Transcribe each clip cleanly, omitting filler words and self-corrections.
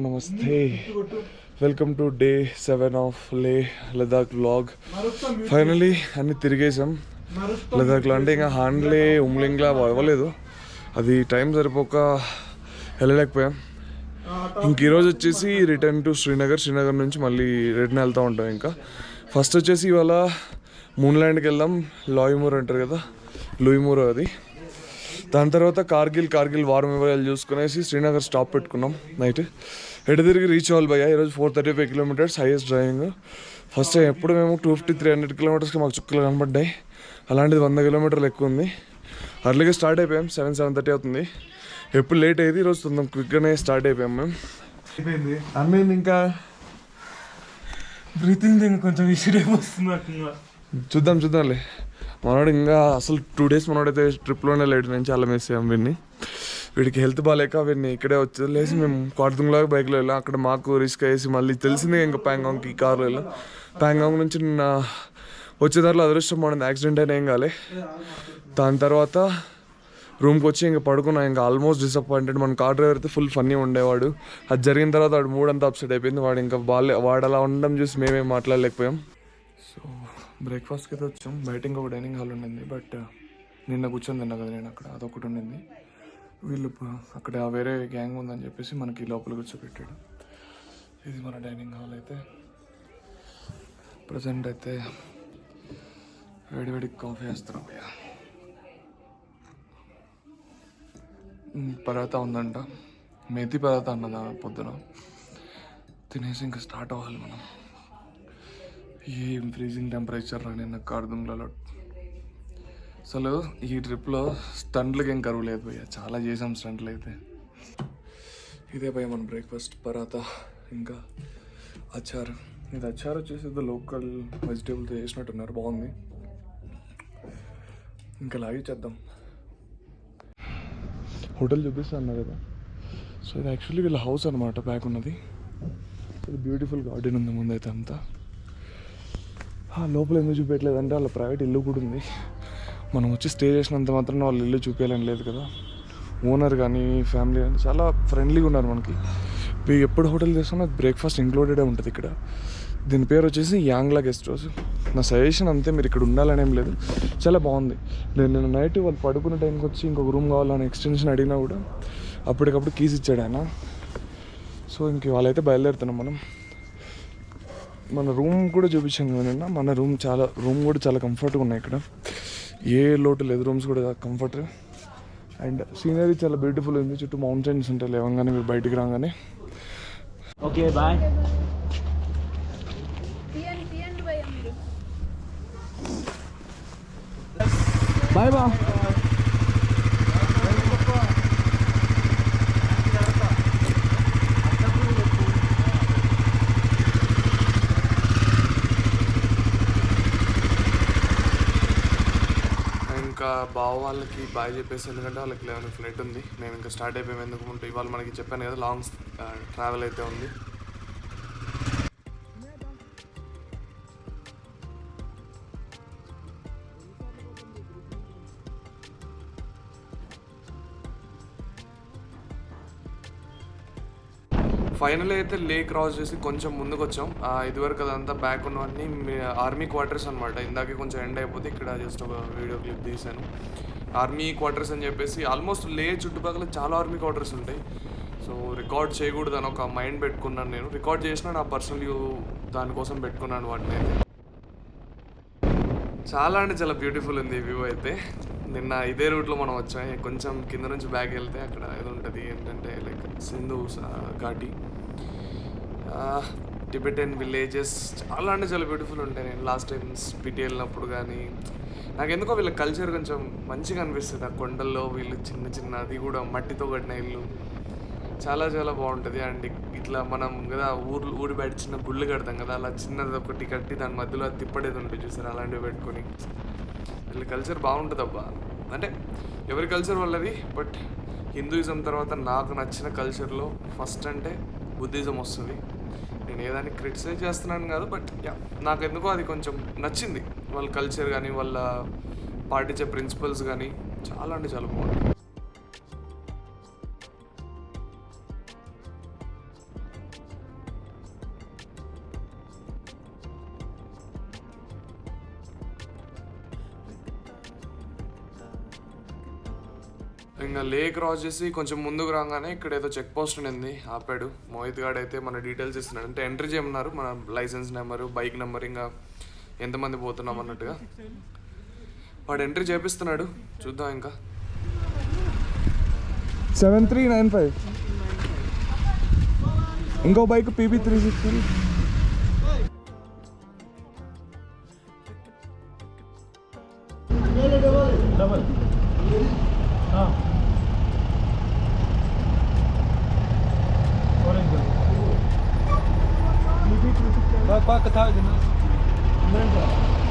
నమస్తే, welcome to day 7 of Ladakh vlog. Finally అన్ని తిరిగేసాం లదాఖ్లో. అంటే ఇంకా హాండ్లే ఉమ్లింగ్లా అవ్వలేదు, అది టైం సరిపోక వెళ్ళలేకపోయాం. ఇంక ఈరోజు వచ్చేసి రిటర్న్ టు శ్రీనగర్ నుంచి మళ్ళీ రిటర్న్ వెళ్తూ ఉంటాం. ఇంకా ఫస్ట్ వచ్చేసి ఇవాళ మూన్ల్యాండ్కి వెళ్దాం. లాయిమూర్ అంటారు కదా, లూయిమూర్ అది. దాని తర్వాత కార్గిల్ వార్ మెమోరియల్ చూసుకునేసి శ్రీనగర్ స్టాప్ పెట్టుకున్నాం. నైట్ ఎటు తిరిగి రీచ్ అవ్వాలి భయ్యా. ఈరోజు 435 kilometres highest driving. First time ఎప్పుడు మేము 250-300 కిలోమీటర్స్కి మాకు చుక్కలు కనబడ్డాయి. అలాంటిది 100 కిలోమీటర్లు ఎక్కువ ఉంది. అర్లీగా స్టార్ట్ అయిపోయాం. 7:30 అవుతుంది. ఎప్పుడు లేట్ అయ్యేది, ఈరోజు తొందర క్విక్గానే స్టార్ట్ అయిపోయాం మేము. అయిపోయింది అమ్మింది. ఇంకా బ్రీతింగ్ కొంచెం ఇష్యూస్ వస్తున్నట్టుగా. చూద్దాంలే. మనోడు ఇంకా అసలు 2 days మనోడైతే ట్రిప్లోనే లేట్. నేను చాలా మిస్ అయ్యాం వీడిని. వీడికి హెల్త్ బాగాలేక వీడిని ఇక్కడే వచ్చేసి మేము కార్దుంగ్లాగా బైక్లో వెళ్ళాం. అక్కడ మాకు రిస్క్ వేసి మళ్ళీ తెలిసిందే ఇంకా ప్యాంగాంగ్కి కార్లో వెళ్ళాం. ప్యాంగాంగ్ నుంచి నిన్న వచ్చేదారిలో అదృష్టం పడింది, యాక్సిడెంట్ అయినా ఏం కాలే. దాని తర్వాత రూమ్కి వచ్చి ఇంకా పడుకున్నాం. ఇంకా ఆల్మోస్ట్ డిసప్పాయింటెడ్. మన కార్ డ్రైవర్ అయితే ఫుల్ ఫన్నీ ఉండేవాడు. అది జరిగిన తర్వాత వాడు మూడ్ అంతా అప్సెట్ అయిపోయింది. వాడు ఇంకా వాడు అలా ఉండడం చూసి మేమేం మాట్లాడలేకపోయాం. సో బ్రేక్ఫాస్ట్కి అయితే వచ్చాం. బయట ఇంకొక డైనింగ్ హాల్ ఉండింది, బట్ నిన్న కూర్చొని తిన్నా కదా నేను అక్కడ, అదొకటి ఉండింది. వీళ్ళు అక్కడ వేరే గ్యాంగ్ ఉందని చెప్పేసి మనకి లోపల కూర్చోబెట్టాడు. ఇది మన డైనింగ్ హాల్. అయితే ప్రజెంట్ అయితే వేడివేడి కాఫీ వేస్తున్నాం. పరాతా ఉందంట, మేతి పరాతా అన్నదా పొద్దున. తినేసి ఇంకా స్టార్ట్ అవ్వాలి మనం. ఏం ఫ్రీజింగ్ టెంపరేచర్ రా నిన్న కార్దుంగ్లలో. అసలు ఈ ట్రిప్లో స్టంట్లకి ఏం కరువు లేదు భయ్య, చాలా చేసాం స్టంట్లు అయితే. ఇదే భయ్య మన బ్రేక్ఫాస్ట్, పరాతా ఇంకా అచార్. ఇది అచార్ వచ్చేసి లోకల్ వెజిటేబుల్తో చేసినట్టున్నారు, బాగుంది. ఇంకా లాగి చేద్దాం. హోటల్ చూపిస్తాను కదా. సో ఇది యాక్చువల్లీ వీళ్ళ హౌస్ అనమాట, బ్యాక్ ఉన్నది. ఇది బ్యూటిఫుల్ గార్డెన్ ఉంది ముందైతే అంతా. లోపల ఎందుకు చూపించలేదంటే వాళ్ళ ప్రైవేట్ ఇల్లు కూడా ఉంది. మనం వచ్చి స్టే చేసినంత మాత్రం వాళ్ళు ఇల్లు చూపించాలని లేదు కదా. ఓనర్ కానీ ఫ్యామిలీ కానీ చాలా ఫ్రెండ్లీగా ఉన్నారు మనకి. మీరు ఎప్పుడు హోటల్ చేస్తున్నా బ్రేక్ఫాస్ట్ ఇంక్లూడెడే ఉంటుంది ఇక్కడ. దీని పేరు వచ్చేసి యాంగ్లా గెస్ట్ హౌస్. నా సజెషన్ అంతే, మీరు ఇక్కడ ఉండాలని ఏం లేదు, చాలా బాగుంది. నేను నైట్ వాళ్ళు పడుకునే టైంకి వచ్చి ఇంకొక రూమ్ కావాలని ఎక్స్టెన్షన్ అడిగినా కూడా అప్పటికప్పుడు కీస్ ఇచ్చాడు ఆయన. సో ఇంక వాళ్ళైతే బయలుదేరుతున్నాం మనం. మన రూమ్ కూడా చూపించాను కదా, మన రూమ్ కూడా చాలా కంఫర్ట్గా ఉన్నాయి ఇక్కడ. ఏ లోటు లేదు, రూమ్స్ కూడా కంఫర్ట్. అండ్ సీనరీ చాలా బ్యూటిఫుల్ ఉంది. చుట్టూ మౌంటైన్స్ ఉంటాయి లేవంగానే మీరు బయటికి రాగానే. Okay bye. బాయ్ బా. ఇంకా బావ వాళ్ళకి బాయ్ చెప్పేసి, ఎందుకంటే వాళ్ళకి 11 ఫ్లైట్ ఉంది. మేము ఇంకా స్టార్ట్ అయిపోయాము. ఎందుకుంటే ఇవాళ మనకి చెప్పాను కదా లాంగ్ ట్రావెల్ అయితే ఉంది. ఫైనల్ అయితే క్రాస్ చేసి కొంచెం ముందుకు వచ్చాం. ఇదివరకు అదంతా బ్యాక్ ఉన్నవన్నీ ఆర్మీ క్వార్టర్స్ అనమాట. ఇందాకే కొంచెం ఎండ్ అయిపోతే ఇక్కడ జస్ట్ ఒక వీడియో క్లిప్ తీశాను. ఆర్మీ క్వార్టర్స్ అని చెప్పేసి ఆల్మోస్ట్ చుట్టుపక్కల చాలా ఆర్మీ క్వార్టర్స్ ఉంటాయి. సో రికార్డ్ చేయకూడదు అని ఒక మైండ్ పెట్టుకున్నాను నేను. రికార్డ్ చేసిన నా పర్సనల్ దానికోసం పెట్టుకున్నాను వాటిని అయితే. చాలా అంటే చాలా బ్యూటిఫుల్ ఉంది వ్యూ అయితే. నిన్న ఇదే రూట్లో మనం వచ్చాం. కొంచెం కింద నుంచి బ్యాక్ వెళ్తే అక్కడ ఏదో ఉంటుంది ఏంటంటే like Sindhu Ghaati, Tibetan villages చాలా అంటే చాలా బ్యూటిఫుల్ ఉంటాయి. నేను లాస్ట్ టైం స్పిటి వెళ్ళినప్పుడు కానీ నాకు ఎందుకో వీళ్ళ కల్చర్ కొంచెం మంచిగా అనిపిస్తుంది. ఆ కొండల్లో వీళ్ళు చిన్న అది కూడా మట్టితో కట్టిన ఇల్లు చాలా చాలా బాగుంటుంది. అండ్ ఇట్లా మనం కదా ఊరి బయట చిన్న గుళ్ళు కడతాం కదా, అలా చిన్నది ఒకటి కట్టి దాని మధ్యలో తిప్పడేది ఉంటుంది చూసారు, అలాంటివి పెట్టుకొని. వీళ్ళ కల్చర్ బాగుంటుంది అబ్బా. అంటే ఎవరి కల్చర్ వాళ్ళది, బట్ హిందూయిజం తర్వాత నాకు నచ్చిన కల్చర్లో ఫస్ట్ అంటే బుద్ధిజం వస్తుంది. నేను ఏదాన్ని క్రిటిసైజ్ చేస్తున్నాను కాదు, బట్ నాకు ఎందుకో అది కొంచెం నచ్చింది. వాళ్ళ కల్చర్ కానీ వాళ్ళ పాటించే ప్రిన్సిపల్స్ కానీ చాలా అంటే చాలా బాగుంటుంది. ఇంకా లే క్రాస్ చేసి కొంచెం ముందుకు రాగానే ఇక్కడ ఏదో చెక్ పోస్ట్ ఉంది, ఆపాడు. మోహిత్ గాడు అయితే మన డీటెయిల్స్ ఇస్తున్నాడు, అంటే ఎంట్రీ చేయమన్నారు, మన లైసెన్స్ నెంబరు, బైక్ నెంబర్, ఇంకా ఎంతమంది పోతున్నాం అన్నట్టుగా వాడు ఎంట్రీ చేపిస్తున్నాడు. చూద్దాం. ఇంకా 7395 ఇంకో బైక్ PB360. डबल हाँ ऑरेंज पाक था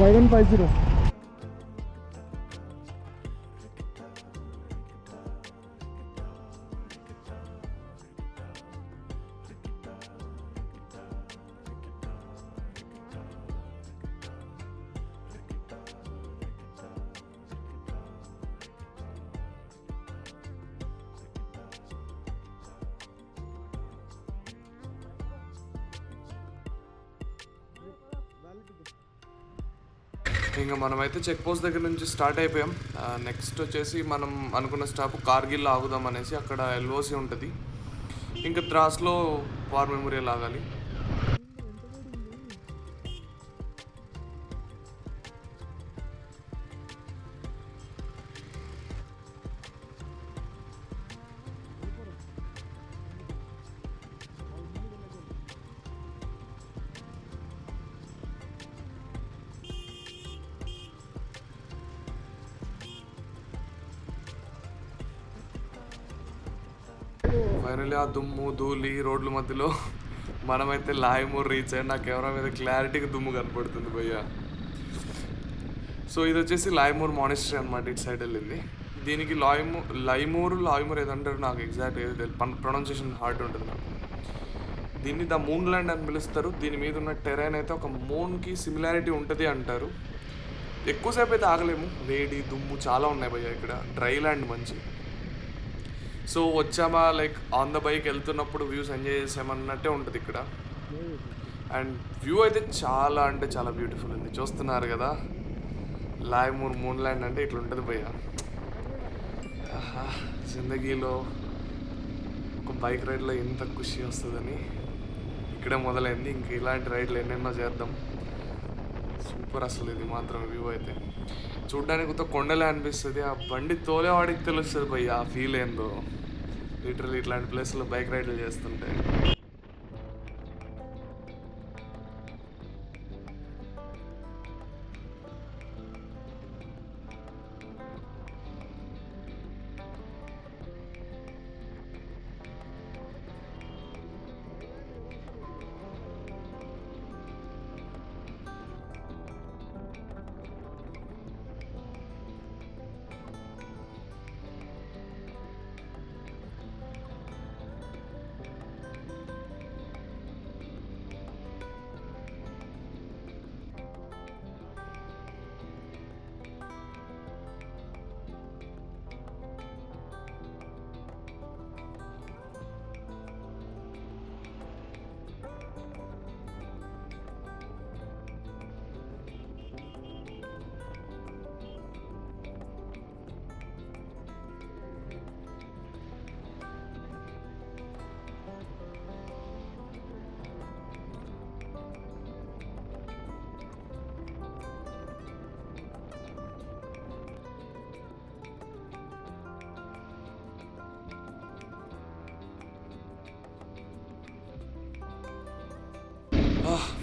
5150. ఇంకా మనమైతే చెక్ పోస్ట్ దగ్గర నుంచి స్టార్ట్ అయిపోయాం. నెక్స్ట్ వచ్చేసి మనం అనుకున్న స్టాప్ కార్గిల్ ఆగుదాం అనేసి, అక్కడ LOC ఉంటుంది. ఇంకా ద్రాస్లో వార్ మెమోరియల్ ఆగాలి. ఫైనల్లీ ఆ దుమ్ము ధూళి రోడ్ల మధ్యలో మనమైతే లాయమూర్ రీచ్ అయ్యి, నా కెమెరా మీద క్లారిటీగా దుమ్ము కనపడుతుంది భయ్య. సో ఇది వచ్చేసి లాయమూర్ మానిస్ట్రీ అనమాట, ఇటు సైడ్ వెళ్ళింది. దీనికి లాయమూర్ ఏదంటారు నాకు ఎగ్జాక్ట్ ఏదో ప్రొనౌన్సియేషన్ హార్డ్ ఉంటుంది నాకు. దీన్ని ద మూన్ ల్యాండ్ అని పిలుస్తారు. దీని మీద ఉన్న టెరైన్ అయితే ఒక మూన్కి సిమిలారిటీ ఉంటుంది అంటారు. ఎక్కువసేపు అయితే ఆగలేము, వేడి దుమ్ము చాలా ఉన్నాయి భయ్య. ఇక్కడ డ్రై ల్యాండ్ మంచి. సో వచ్చామా లైక్ ఆన్ ద బైక్ వెళ్తున్నప్పుడు వ్యూస్ ఎంజాయ్ చేసామన్నట్టే ఉంటుంది ఇక్కడ. అండ్ వ్యూ అయితే చాలా అంటే చాలా బ్యూటిఫుల్ ఉంది. చూస్తున్నారు కదా, లాయమూర్ మూన్ ల్యాండ్ అంటే ఇట్లా ఉంటుంది భయ్య. జిందగీలో ఒక బైక్ రైడ్లో ఎంత ఖుషి వస్తుందని ఇక్కడే మొదలైంది. ఇంక ఇలాంటి రైడ్లు ఎన్నెన్నో చేద్దాం. సూపర్ అసలు ఇది మాత్రం వ్యూ అయితే. చూడ్డానికి కొత్త కొండలే అనిపిస్తుంది. ఆ బండి తోలేవాడికి తెలుస్తుంది భయ్య ఆ ఫీల్ ఏందో. లిటరల్లీ ఇట్లాంటి ప్లేస్లో బైక్ రైడ్లు చేస్తుంటే.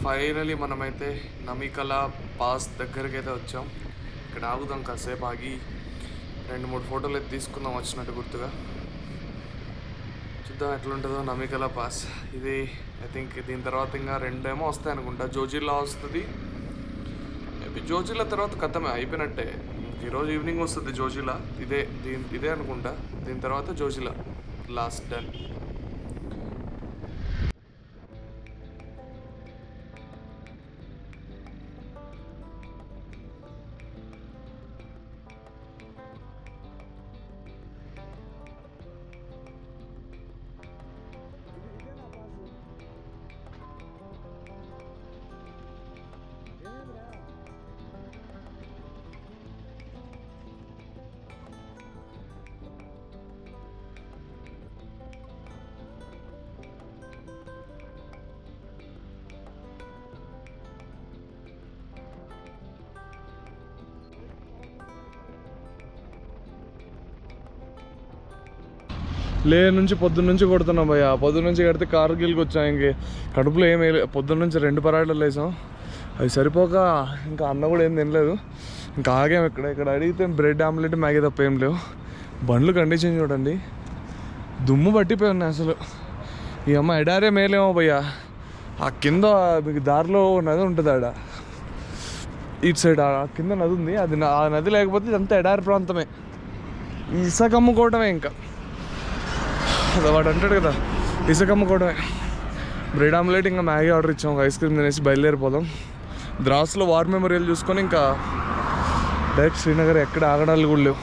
ఫైనలీ మనమైతే నమికలా పాస్ దగ్గరికి అయితే వచ్చాం. ఇక్కడ ఆగుదాం, కాసేపు ఆగి 2-3 ఫోటోలు అయితే తీసుకుందాం వచ్చినట్టు గుర్తుగా. చూద్దాం ఎట్లుంటుందో నమికలా పాస్. ఇది ఐ థింక్ దీని తర్వాత ఇంకా 2 ఏమో వస్తాయి అనుకుంటా. జోజిలా వస్తుంది మేబీ. జోజిలా తర్వాత ఖతమే, అయిపోయినట్టే. ఈరోజు ఈవినింగ్ వస్తుంది జోజిలా. ఇదే అనుకుంటా. దీని తర్వాత జోజిలా లాస్ట్ డన్. లే నుంచి పొద్దున్న నుంచి కొడుతున్నాం భయ్య. పొద్దున్న నుంచి కడితే కార్గిల్కి వచ్చాం. ఇంక కడుపులో ఏమి పొద్దున్న నుంచి 2 పరాటలు వేసాం. అవి సరిపోక ఇంకా అన్న కూడా ఏం తినలేదు. ఇంకా ఆగాం. ఇక్కడ అడిగితే బ్రెడ్ ఆమ్లెట్ మ్యాగీ తప్ప ఏం లేవు. బండ్లు కండిషన్ చూడండి, దుమ్ము పట్టిపోయి ఉన్నాయి అసలు. ఈ అమ్మ ఎడారే మేలేమో భయ్య. ఆ కింద మీకు దారిలో నది ఉంటుంది ఆడ, ఇటు సైడ్ ఆ కింద నది ఉంది. అది ఆ నది లేకపోతే ఇదంతా ఎడారి ప్రాంతమే, ఇసుక అమ్ముకోవటమే. ఇంకా వాడు అంటాడు కదా, ఇసుక అమ్ముకోవటమే. బ్రెడ్ ఆమ్లెట్ ఇంకా మ్యాగీ ఆర్డర్ ఇచ్చాం. ఒక ఐస్ క్రీమ్ తినేసి బయలుదేరిపోదాం. ద్రాస్లో వార్ మెమోరియల్ చూసుకొని ఇంకా డైరెక్ట్ శ్రీనగర్. ఎక్కడ ఆగడాలు కూడా లేవు,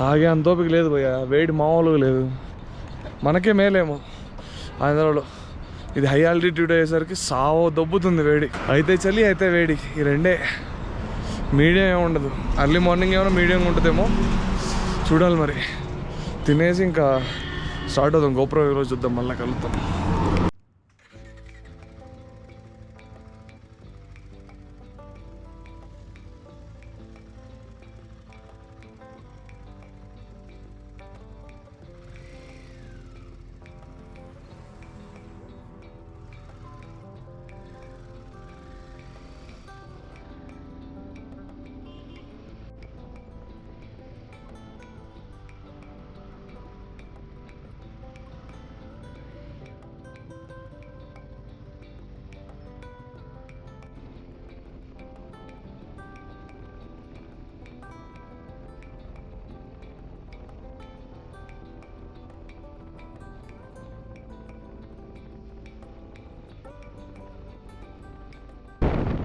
ఆగే అంతోపిక లేదు భయ్య. వేడి మామూలుగా లేదు. మనకే మేలేమో ఆంధ్రాలో. ఇది హై ఆల్టిట్యూడ్ అయ్యేసరికి సావో దొబ్బుతుంది వేడి. అయితే చలి అయితే వేడి, ఈ రెండే. మీడియం ఏమి ఉండదు. అర్లీ మార్నింగ్ ఏమైనా మీడియంగా ఉంటుందేమో చూడాలి. మరి తినేసి ఇంకా స్టార్ట్ అవుతాం. గోప్రో ఈరోజు చూద్దాం, మళ్ళీ కలుద్దాం.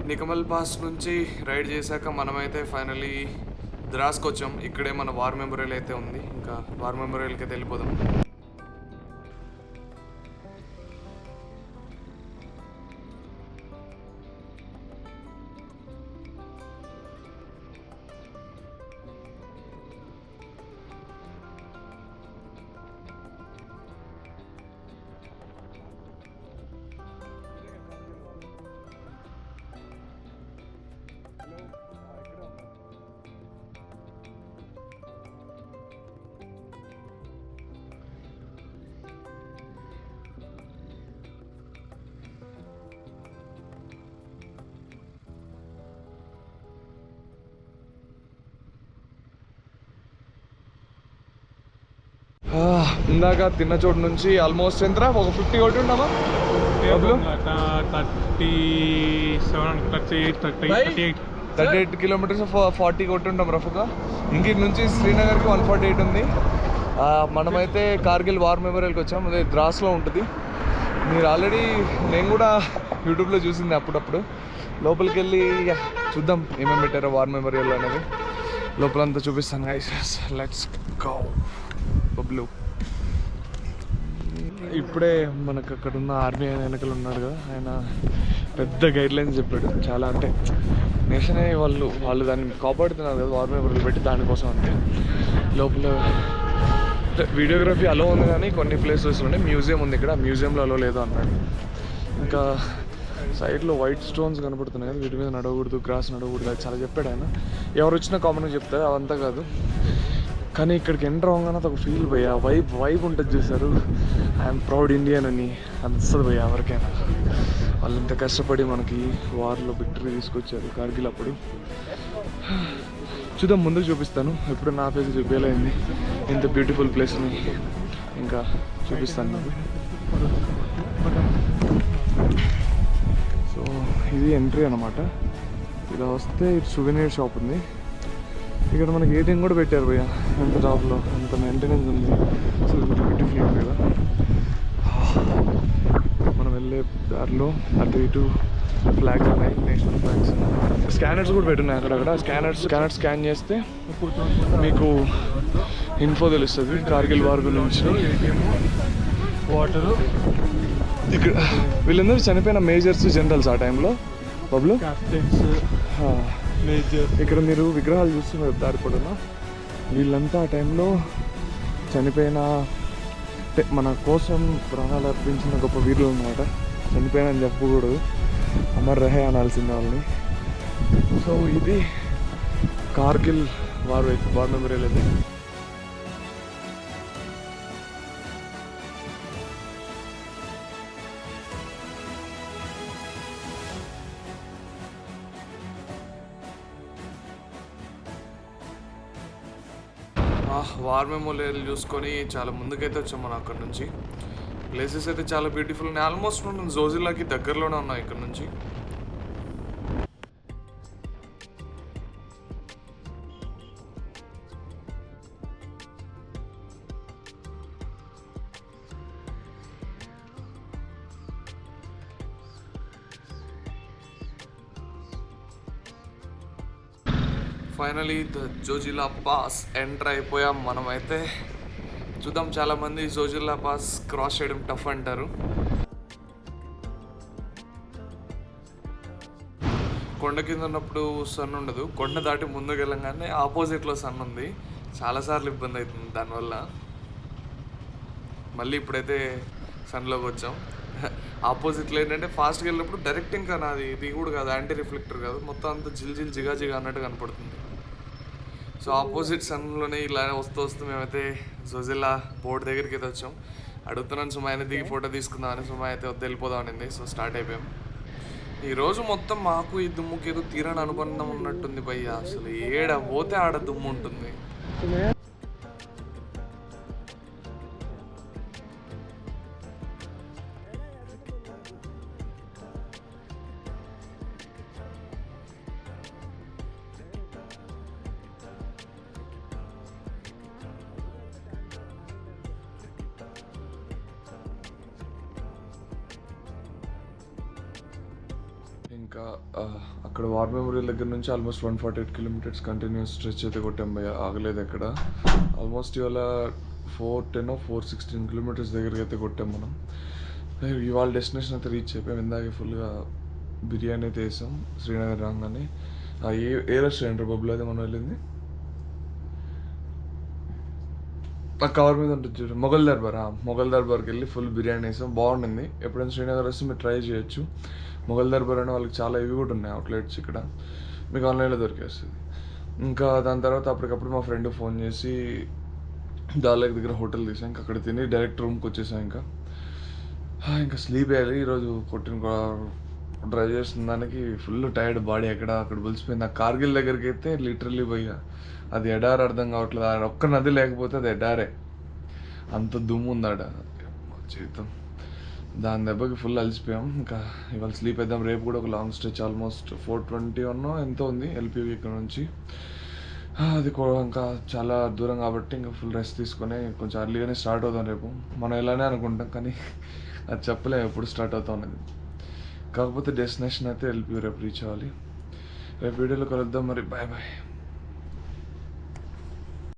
నికమల్ పాస్ నుంచి రైడ్ చేశాక మనమైతే ఫైనలీ ద్రాస్కి వచ్చాం. ఇక్కడే మన వార్ మెమోరియల్ అయితే ఉంది. ఇంకా వార్ మెమోరియల్కి అయితే వెళ్ళిపోదాం. ఇందాక తిన్న చోటు నుంచి ఆల్మోస్ట్ ఎంత ఒక 50 కొట్టి ఉన్నామా? 38 కిలోమీటర్స్ 40 కొట్టి ఉంటాం రఫ్గా. ఇంక నుంచి శ్రీనగర్కి 148 ఉంది. మనమైతే కార్గిల్ వార్ మెమోరియల్కి వచ్చాం. అదే ద్రాస్లో ఉంటుంది. మీరు ఆల్రెడీ, నేను కూడా యూట్యూబ్లో చూసింది అప్పుడప్పుడు. లోపలికి వెళ్ళి చూద్దాం ఏమేమి పెట్టారో వార్ మెమోరియల్ అనేది. లోపలంతా చూపిస్తాను గైస్. Let's go. బబ్లు ఇప్పుడే మనకు అక్కడ ఉన్న ఆర్మీ వెనకలు ఉన్నాడు కదా, ఆయన పెద్ద గైడ్ లైన్స్ చెప్పాడు. చాలా అంటే నేషనే వాళ్ళు దాన్ని కాపాడుతున్నారు కదా వార్ మెమోరియల్ పెట్టి, దానికోసం అంతే. లోపల వీడియోగ్రఫీ అలో ఉంది కానీ కొన్ని ప్లేసెస్ ఉండే మ్యూజియం ఉంది. ఇక్కడ మ్యూజియంలో అలో లేదు అన్నాడు. ఇంకా సైడ్లో వైట్ స్టోన్స్ కనపడుతున్నాయి కదా, వీటి మీద నడవకూడదు, గ్రాస్ నడవకూడదు, అది చాలా చెప్పాడు ఆయన. ఎవరు వచ్చినా కామన్గా చెప్తారు, అవంతా కాదు. కానీ ఇక్కడికి ఎంటర్ అవ్వగానే ఒక ఫీల్ భయ్యా, వైబ్ ఉంటుంది చూసారు. ఐఎమ్ ప్రౌడ్ ఇండియన్ అని అనిపిస్తుంది భయ్యా ఎవరికైనా. వాళ్ళు ఇంత కష్టపడి మనకి వార్లో విక్టరీ తీసుకొచ్చారు కార్గిల్ అప్పుడు. చూద్దాం, ముందుకు చూపిస్తాను. ఎప్పుడు నా ఫేస్ చూపించలేంది ఇంత బ్యూటిఫుల్ ప్లేస్ని. ఇంకా చూపిస్తాను మీకు. సో ఇది ఎంట్రీ అన్నమాట. ఇలా వస్తే ఇటు సువెనీర్ షాప్ ఉంది. ఇక్కడ మనకి ఏటీఎం కూడా పెట్టారు భయ్య. ఎంత టాప్లో ఎంత మెయింటెనెన్స్ ఉంది అసలు, ఎంత బ్యూటిఫుల్ ఉంది కదా. మనం వెళ్ళే దారిలో అటు ఇటు ఫ్లాగ్స్ ఉన్నాయి, నేషనల్ ఫ్లాగ్స్. స్కానర్స్ కూడా పెట్టున్నాయి అక్కడక్కడ. స్కానర్ స్కాన్ చేస్తే మీకు ఇన్ఫో తెలుస్తుంది కార్గిల్ వార్ గురించి. వాటరు ఇక్కడ వీళ్ళందరూ చనిపోయిన మేజర్స్, జనరల్స్ ఆ టైంలో. బబ్లు ఇక్కడ మీరు విగ్రహాలు చూస్తున్నారు దారి పొడవునా. వీళ్ళంతా ఆ టైంలో చనిపోయిన, మన కోసం ప్రాణాలు అర్పించిన గొప్ప వీరులు అన్నమాట. చనిపోయినని చెప్పకూడదు, అమర్ రహే అనాల్సింది వాళ్ళని. సో ఇది కార్గిల్ వార్ మెమోరియల్. అయితే వార్ మెమోరియల్ చూసుకొని చాలా ముందుకైతే వచ్చాం మనం అక్కడ నుంచి. ప్లేసెస్ అయితే చాలా బ్యూటిఫుల్ ఉన్నాయి. ఆల్మోస్ట్ మనం జోజిల్లాకి దగ్గరలోనే ఉన్నాం ఇక్కడ నుంచి. Finally the Zojila pass enter అయిపోయాం మనమైతే. చూద్దాం, చాలామంది జోజిల్లా పాస్ క్రాస్ చేయడం టఫ్ అంటారు. కొండ కింద ఉన్నప్పుడు సన్ ఉండదు, కొండ దాటి ముందుకు వెళ్ళంగానే ఆపోజిట్లో సన్ ఉంది. చాలాసార్లు ఇబ్బంది అవుతుంది దానివల్ల. మళ్ళీ ఇప్పుడైతే సన్లోకి వచ్చాం. ఆపోజిట్లో ఏంటంటే ఫాస్ట్గా వెళ్ళినప్పుడు డైరెక్ట్ ఇంకా నాది ఇది కూడా కాదు, యాంటీ రిఫ్లెక్టర్ కాదు, మొత్తం అంతా జిల్ జిగా జిగా అన్నట్టు కనపడుతుంది. సో ఆపోజిట్ సన్లోనే ఇలా వస్తూ మేమైతే జోజిల్లా బోర్డు దగ్గరికి అయితే వచ్చాం. అడుగుతున్నాను సుమాయిని దిగి ఫోటో తీసుకుందామని. సుమాయి అయితే వద్దు వెళ్ళిపోదాం అనింది. సో స్టార్ట్ అయిపోయాం. ఈరోజు మొత్తం మాకు ఈ దుమ్ముకి ఏదో తీరని అనుబంధం ఉన్నట్టుంది భయ్య. అసలు ఏడ పోతే ఆడ దుమ్ము ఉంటుంది. ఇంకా అక్కడ వార్ మెమోరియల్ దగ్గర నుంచి ఆల్మోస్ట్ 148 కిలోమీటర్స్ కంటిన్యూస్ స్ట్రెచ్ అయితే కొట్టాం భయ్య. ఆగలేదు ఎక్కడ. ఆల్మోస్ట్ ఇవాళ 410 or 416 కిలోమీటర్స్ దగ్గరికి అయితే కొట్టాం మనం. ఇవాళ డెస్టినేషన్ అయితే రీచ్ అయిపోయాం. ఇందాక ఫుల్గా బిర్యానీ అయితే వేసాం శ్రీనగర్ రాగానే. ఏ రెస్టారెంట్ బబ్బులో అయితే మనం వెళ్ళింది, ఆ కవర్ మీద ఉంటుంది చూడు, మొఘల్ దర్బార్కి వెళ్ళి ఫుల్ బిర్యానీ వేసాం. బాగుండింది. ఎప్పుడైనా శ్రీనగర్ వస్తే మీరు ట్రై చేయొచ్చు. మొఘల్ దర్బార్ అనే వాళ్ళకి చాలా ఇవి కూడా ఉన్నాయి అవుట్లెట్స్ ఇక్కడ, మీకు ఆన్లైన్లో దొరికేస్తుంది. ఇంకా దాని తర్వాత అప్పటికప్పుడు మా ఫ్రెండ్ ఫోన్ చేసి దాల్ లేక్ దగ్గర హోటల్ తీసాం. ఇంకా అక్కడ తిని డైరెక్ట్ రూమ్కి వచ్చేసాం. ఇంకా స్లీప్ వేయాలి. ఈరోజు డ్రైవ్ చేసిన దానికి ఫుల్ టైర్డ్ బాడీ అక్కడ పులిసిపోయింది. ఆ కార్గిల్ దగ్గరికి అయితే లిటరల్లీ పోయా, అది ఎడారి అర్థం కావట్లేదు. అది ఒక్క నది లేకపోతే అది ఎడారే, అంత దుమ్ము ఉందాడ జీవితం. దాని దెబ్బకి ఫుల్ అలసిపోయాం. ఇంకా ఇవాళ స్లీప్ వేద్దాం. రేపు కూడా ఒక లాంగ్ స్ట్రెచ్ ఆల్మోస్ట్ 421 ఎంతో ఉంది ఎల్పివి ఇక్కడ నుంచి. అది ఇంకా చాలా దూరం కాబట్టి ఇంకా ఫుల్ రెస్ట్ తీసుకొని కొంచెం అర్లీగానే స్టార్ట్ అవుతాం రేపు. మనం ఇలానే అనుకుంటాం కానీ అది చెప్పలేము ఎప్పుడు స్టార్ట్ అవుతాం అనేది. కాకపోతే డెస్టినేషన్ అయితే ఎల్పివి రేపు రీచ్ అవ్వాలి. రేపు వీడియోలో కలుద్దాం మరి. Bye bye.